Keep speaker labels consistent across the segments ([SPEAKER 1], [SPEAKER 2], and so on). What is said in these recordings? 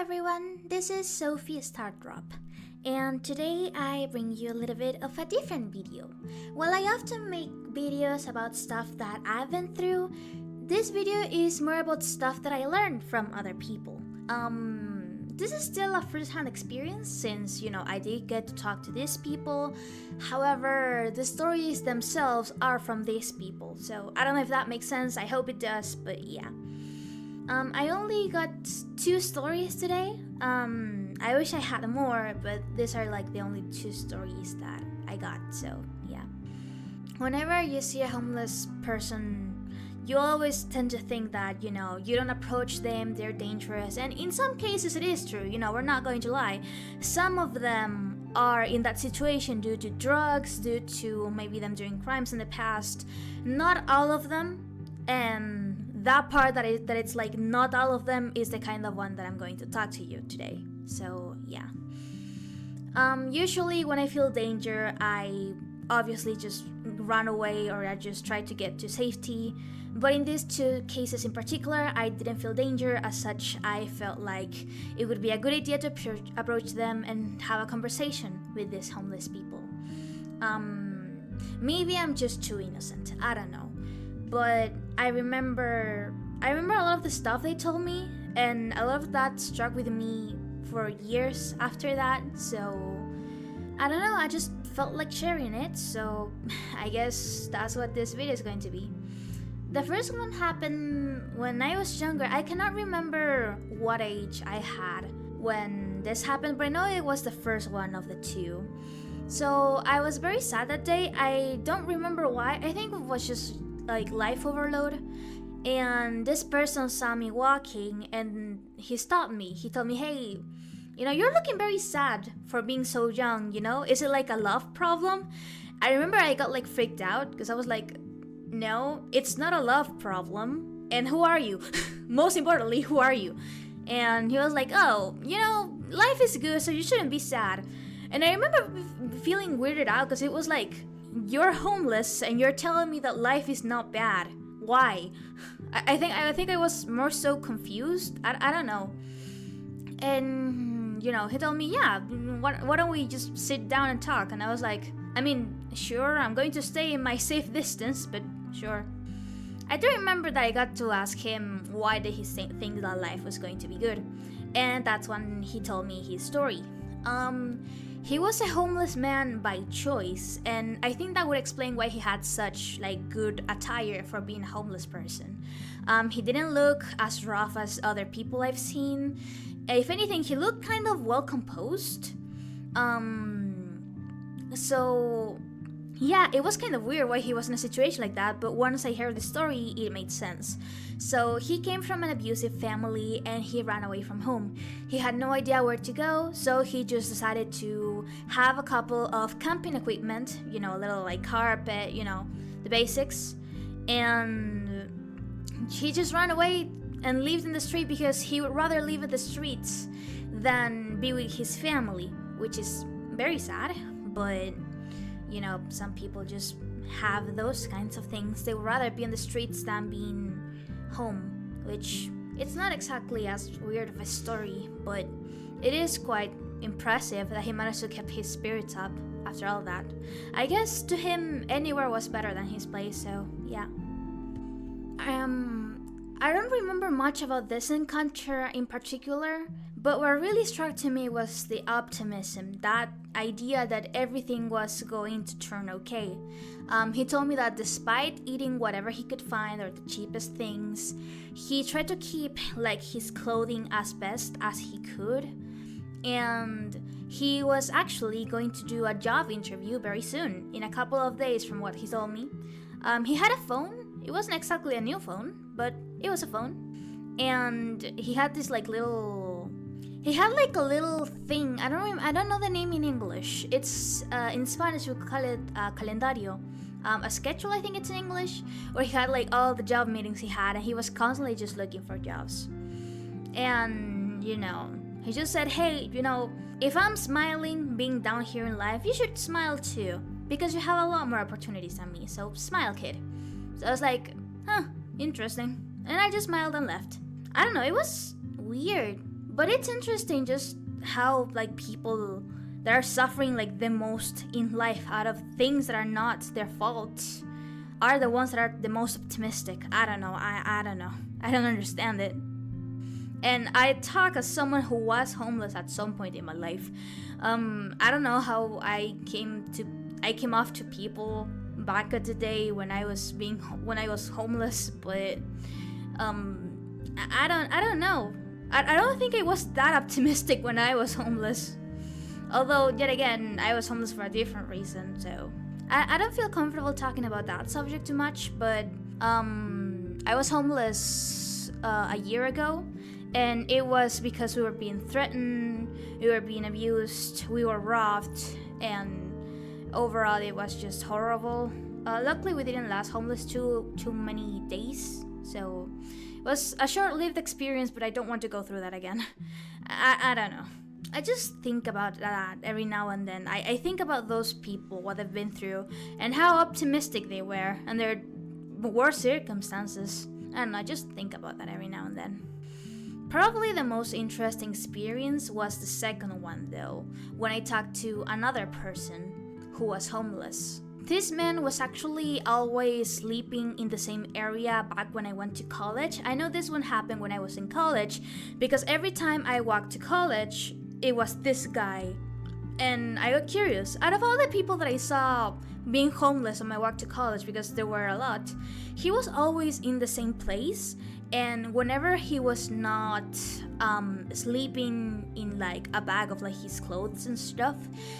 [SPEAKER 1] everyone, this is Sophie Stardrop, and today I bring you a little bit of a different video. While I often make videos about stuff that I've been through, this video is more about stuff that I learned from other people. This is still a first-hand experience since, I did get to talk to these people. However, the stories themselves are from these people, so I don't know if that makes sense. I hope it does, but yeah. I only got 2 stories today. I wish I had more, but these are like the only 2 stories that I got, so yeah. Whenever you see a homeless person, you always tend to think that, you don't approach them, they're dangerous, and in some cases it is true, we're not going to lie. Some of them are in that situation due to drugs, due to maybe them doing crimes in the past. Not all of them, and that part that it's like not all of them is the kind of one that I'm going to talk to you today. So yeah. Usually when I feel danger, I obviously just run away or I just try to get to safety. But in these 2 cases in particular, I didn't feel danger. As such, I felt like it would be a good idea to approach them and have a conversation with these homeless people. Maybe I'm just too innocent, I don't know. But I remember a lot of the stuff they told me, and a lot of that struck with me for years after that. So I don't know, I just felt like sharing it, so I guess that's what this video is going to be. The first one happened when I was younger. I cannot remember what age I had when this happened, but I know it was the first one of the 2. So I was very sad that day. I don't remember why. I think it was just like life overload, and this person saw me walking and he stopped me. He told me, hey, you're looking very sad for being so young, is it like a love problem? I remember I got like freaked out because I was like, no, it's not a love problem. And who are you? Most importantly, who are you? And he was like, oh, life is good, so you shouldn't be sad. And I remember feeling weirded out because it was like, you're homeless and you're telling me that life is not bad. Why? I think I was more so confused. I don't know. And he told me, yeah, why don't we just sit down and talk? And I was like, sure, I'm going to stay in my safe distance, but sure. I do remember that I got to ask him why did he think that life was going to be good, and that's when he told me his story. He was a homeless man by choice, and I think that would explain why he had such good attire for being a homeless person. He didn't look as rough as other people I've seen. If anything, he looked kind of well composed. So yeah, it was kind of weird why he was in a situation like that, but once I heard the story, it made sense. So he came from an abusive family and he ran away from home. He had no idea where to go, so he just decided to have a couple of camping equipment, a little carpet, the basics. And he just ran away and lived in the street because he would rather live in the streets than be with his family, which is very sad, but some people just have those kinds of things. They would rather be in the streets than being home, which it's not exactly as weird of a story, but it is quite impressive that he managed to keep his spirits up after all that. I guess to him, anywhere was better than his place, so yeah. I don't remember much about this encounter in particular, but what really struck to me was the optimism, that idea that everything was going to turn okay. He told me that despite eating whatever he could find or the cheapest things, he tried to keep his clothing as best as he could, and he was actually going to do a job interview very soon, in a couple of days from what he told me. He had a phone. It wasn't exactly a new phone, but it was a phone, and he had this little. He had a little thing. I don't know the name in English. It's in Spanish we call it calendario, a schedule. I think it's in English, where he had all the job meetings he had, and he was constantly just looking for jobs. And he just said, hey, if I'm smiling, being down here in life, you should smile too, because you have a lot more opportunities than me. So smile, kid. So I was like, huh, interesting. And I just smiled and left. I don't know, it was weird But it's interesting just how like people that are suffering like the most in life out of things that are not their fault are the ones that are the most optimistic. I don't know. I don't know. I don't understand it. And I talk as someone who was homeless at some point in my life. I don't know how I came off to people back at the day when I was homeless, but I don't know. I don't think I was that optimistic when I was homeless. Although, yet again, I was homeless for a different reason, so I don't feel comfortable talking about that subject too much, but I was homeless a year ago, and it was because we were being threatened, we were being abused, we were robbed, and overall it was just horrible. Luckily, we didn't last homeless too many days, so it was a short-lived experience, but I don't want to go through that again. I don't know. I just think about that every now and then. I think about those people, what they've been through, and how optimistic they were, and their worst circumstances. I don't know, I just think about that every now and then. Probably the most interesting experience was the second one, though, when I talked to another person who was homeless. This man was actually always sleeping in the same area back when I went to college. I know this one happened when I was in college, because every time I walked to college, it was this guy. And I got curious. Out of all the people that I saw being homeless on my walk to college, because there were a lot, he was always in the same place. And whenever he was not sleeping in like a bag of like his clothes and stuff,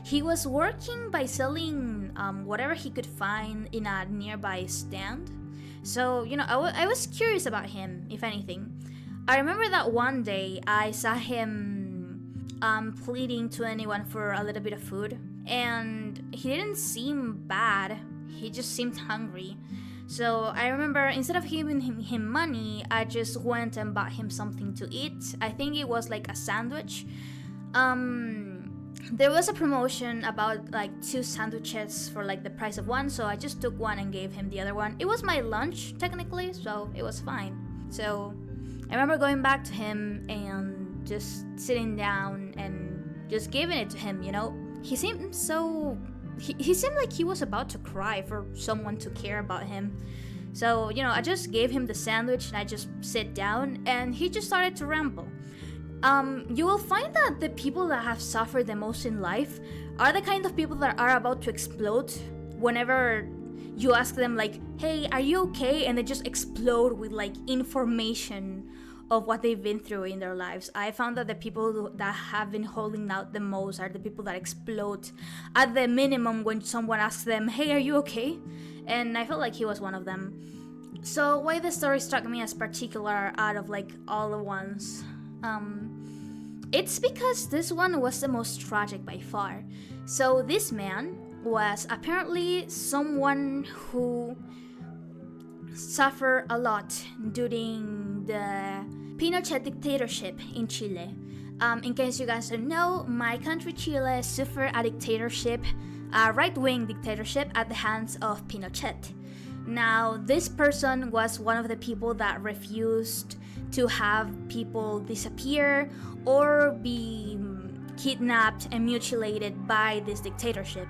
[SPEAKER 1] he was working by selling whatever he could find in a nearby stand. So, I was curious about him, if anything. I remember that one day I saw him pleading to anyone for a little bit of food, and he didn't seem bad, he just seemed hungry. So I remember instead of giving him money, I just went and bought him something to eat. I think it was like a sandwich. There was a promotion about like 2 sandwiches for like the price of one, so I just took one and gave him the other one. It was my lunch technically, so it was fine. So I remember going back to him and just sitting down and just giving it to him, He seemed so... He seemed like he was about to cry for someone to care about him. So, I just gave him the sandwich and I just sit down and he just started to ramble. You will find that the people that have suffered the most in life are the kind of people that are about to explode whenever you ask them like, hey, are you okay? And they just explode with like information of what they've been through in their lives. I found that the people that have been holding out the most are the people that explode at the minimum when someone asks them, hey, are you okay? And I felt like he was one of them. So why the story struck me as particular out of like all the ones, it's because this one was the most tragic by far. So this man was apparently someone who suffered a lot during the Pinochet dictatorship in Chile. In case you guys don't know, my country Chile suffered a dictatorship, a right-wing dictatorship at the hands of Pinochet. Now, this person was one of the people that refused to have people disappear or be kidnapped and mutilated by this dictatorship.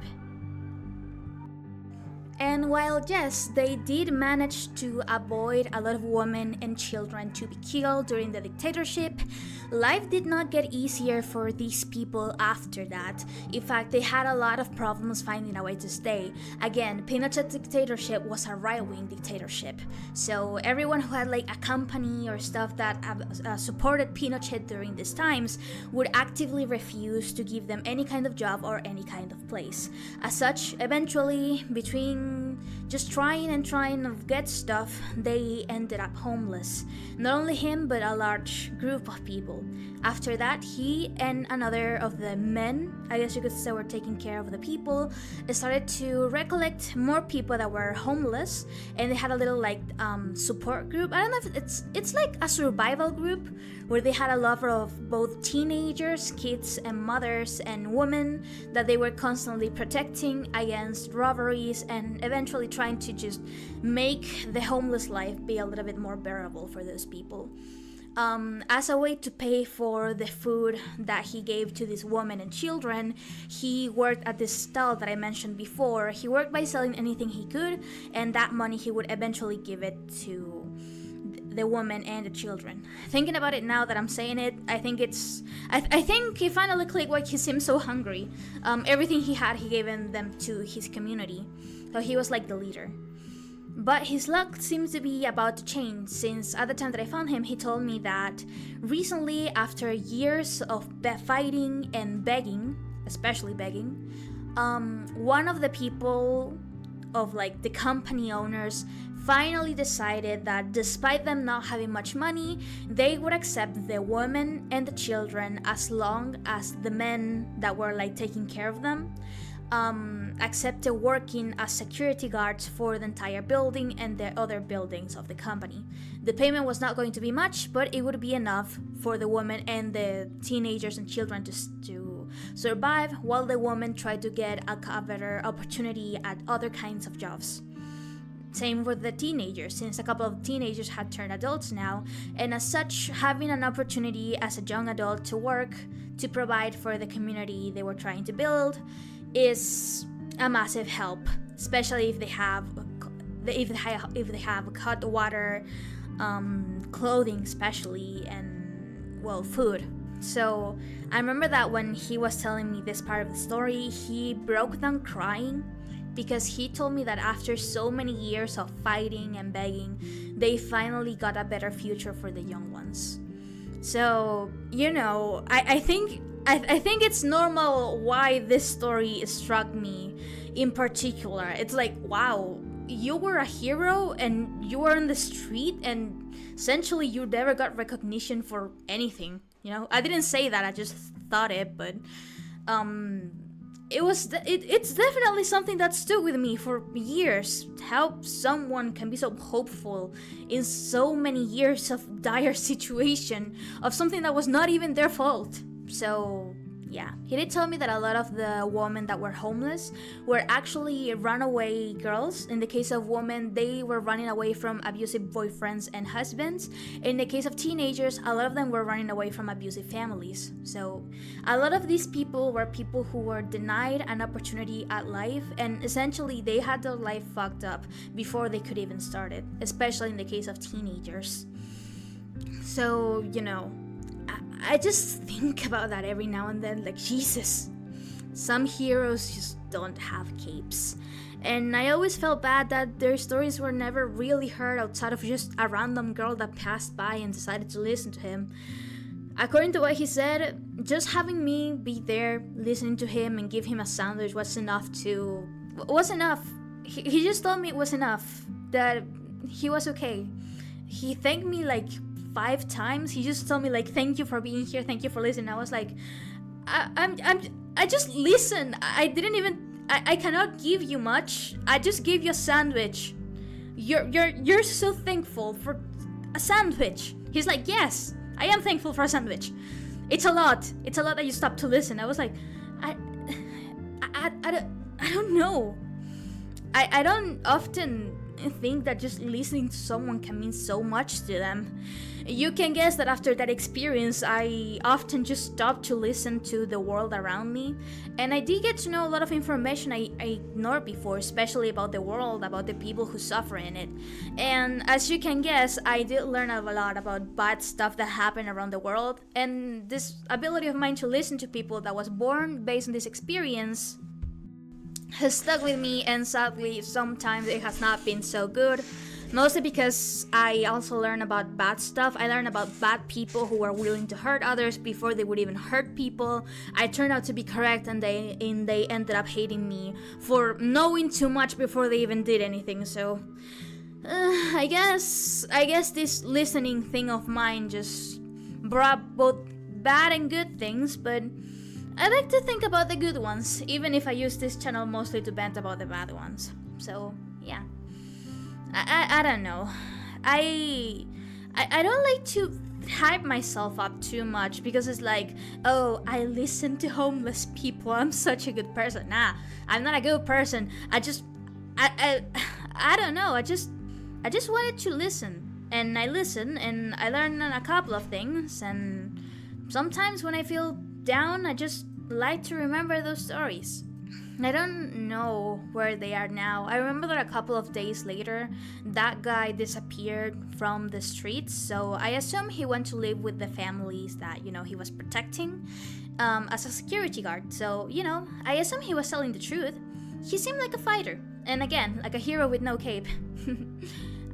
[SPEAKER 1] And while yes, they did manage to avoid a lot of women and children to be killed during the dictatorship, life did not get easier for these people after that. In fact, they had a lot of problems finding a way to stay. Again, Pinochet's dictatorship was a right-wing dictatorship. So everyone who had like a company or stuff that supported Pinochet during these times would actively refuse to give them any kind of job or any kind of place. As such, eventually, between just trying to get stuff, they ended up homeless. Not only him, but a large group of people. After that, he and another of the men, I guess you could say, were taking care of the people, started to recollect more people that were homeless, and they had a little like support group. I don't know if it's like a survival group where they had a lot of both teenagers, kids, and mothers and women that they were constantly protecting against robberies and eventually trying to just make the homeless life be a little bit more bearable for those people. as a way to pay for the food that he gave to this woman and children, he worked at this stall that I mentioned before. He worked by selling anything he could, and that money he would eventually give it to the woman and the children. Thinking about it now that I'm saying it, I think he finally clicked why he seemed so hungry. Everything he had, he gave them to his community. So he was like the leader. But his luck seems to be about to change, since at the time that I found him, he told me that recently, after years of fighting and begging, especially begging, one of the people of like the company owners finally decided that despite them not having much money, they would accept the woman and the children as long as the men that were like taking care of them accepted working as security guards for the entire building and the other buildings of the company. The payment was not going to be much, but it would be enough for the woman and the teenagers and children to survive, while the woman tried to get a better opportunity at other kinds of jobs. Same with the teenagers, since a couple of teenagers had turned adults now, and as such, having an opportunity as a young adult to work to provide for the community they were trying to build is a massive help, especially if they have hot water, clothing especially, and well, food. So I remember that when he was telling me this part of the story, he broke down crying, because he told me that after so many years of fighting and begging, they finally got a better future for the young ones. So, I think it's normal why this story struck me in particular. It's like, wow, you were a hero and you were on the street and essentially you never got recognition for anything. I didn't say that, I just thought it, but it's definitely something that stuck with me for years. How someone can be so hopeful in so many years of dire situation of something that was not even their fault. So yeah, he did tell me that a lot of the women that were homeless were actually runaway girls. In the case of women, they were running away from abusive boyfriends and husbands. In the case of teenagers, a lot of them were running away from abusive families. So a lot of these people were people who were denied an opportunity at life, and essentially they had their life fucked up before they could even start it, especially in the case of teenagers. So, I just think about that every now and then, like, Jesus, some heroes just don't have capes. And I always felt bad that their stories were never really heard outside of just a random girl that passed by and decided to listen to him. According to what he said, just having me be there, listening to him and give him a sandwich was enough. He just told me it was enough, that he was okay. He thanked me like 5 times. He just told me like, thank you for being here, thank you for listening. I was like, I just listen. I cannot give you much. I just gave you a sandwich. You're so thankful for a sandwich. He's like, yes, I am thankful for a sandwich. It's a lot that you stopped to listen. I was like, I don't know. I don't often think that just listening to someone can mean so much to them. You can guess that after that experience, I often just stopped to listen to the world around me, and I did get to know a lot of information I ignored before, especially about the world, about the people who suffer in it. And as you can guess, I did learn a lot about bad stuff that happened around the world, and this ability of mine to listen to people that was born based on this experience has stuck with me, and sadly sometimes it has not been so good, mostly because I also learned about bad stuff. I learned about bad people who were willing to hurt others before they would even hurt people. I turned out to be correct, and they ended up hating me for knowing too much before they even did anything. So I guess this listening thing of mine just brought both bad and good things, but I like to think about the good ones, even if I use this channel mostly to vent about the bad ones. So yeah, I don't know. I don't like to hype myself up too much, because it's like, oh, I listen to homeless people, I'm such a good person. Nah, I'm not a good person. I don't know. I just wanted to listen. And I listen and I learn a couple of things. And sometimes when I feel down, I just like to remember those stories. I don't know where they are now. I remember that a couple of days later, that guy disappeared from the streets. So I assume he went to live with the families that, he was protecting as a security guard. So, I assume he was telling the truth. He seemed like a fighter. And again, like a hero with no cape.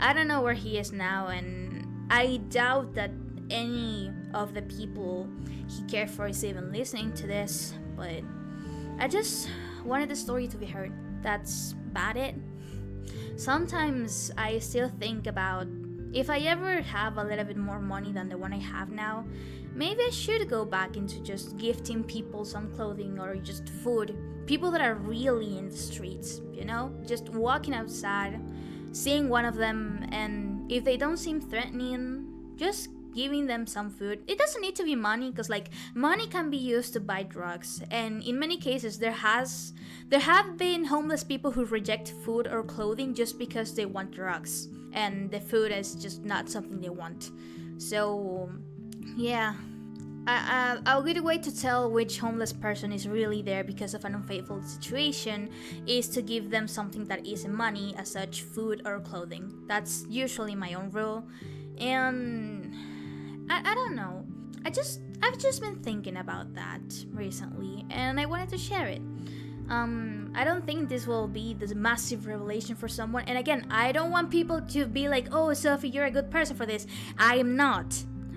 [SPEAKER 1] I don't know where he is now, and I doubt that any of the people he cared for is even listening to this. But I just wanted the story to be heard. That's about it. Sometimes I still think about if I ever have a little bit more money than the one I have now, maybe I should go back into just gifting people some clothing or just food. People that are really in the streets, just walking outside, seeing one of them, and if they don't seem threatening, just giving them some food. It doesn't need to be money, because money can be used to buy drugs, and in many cases there have been homeless people who reject food or clothing just because they want drugs and the food is just not something they want. So yeah, a good way to tell which homeless person is really there because of an unfaithful situation is to give them something that isn't money, as such food or clothing. That's usually my own rule. And I don't know. I've just been thinking about that recently, and I wanted to share it. I don't think this will be this massive revelation for someone. And again, I don't want people to be like, "Oh, Sophie, you're a good person for this." I am not.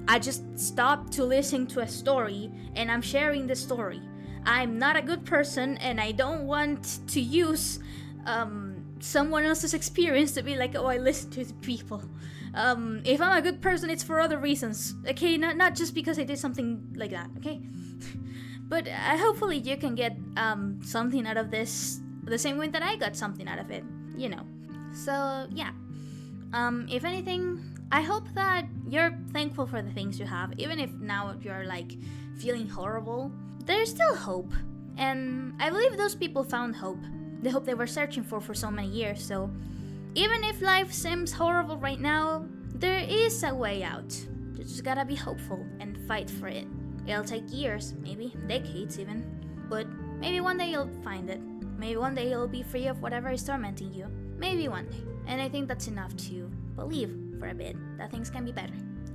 [SPEAKER 1] I just stopped to listen to a story, and I'm sharing the story. I'm not a good person, and I don't want to use someone else's experience to be like, "Oh, I listen to the people." If I'm a good person, it's for other reasons, okay? Not just because I did something like that, okay? But hopefully you can get something out of this the same way that I got something out of it, So yeah, if anything, I hope that you're thankful for the things you have, even if now you're like feeling horrible. There's still hope, and I believe those people found hope, the hope they were searching for so many years. So even if life seems horrible right now, there is a way out. You just gotta be hopeful and fight for it. It'll take years, maybe decades even, but maybe one day you'll find it. Maybe one day you'll be free of whatever is tormenting you. Maybe one day. And I think that's enough to believe for a bit that things can be better.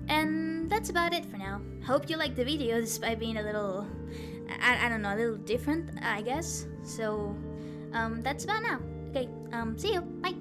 [SPEAKER 1] And that's about it for now. Hope you liked the video despite being a little, I don't know, a little different, I guess. So, that's about now. Okay, see you. Bye.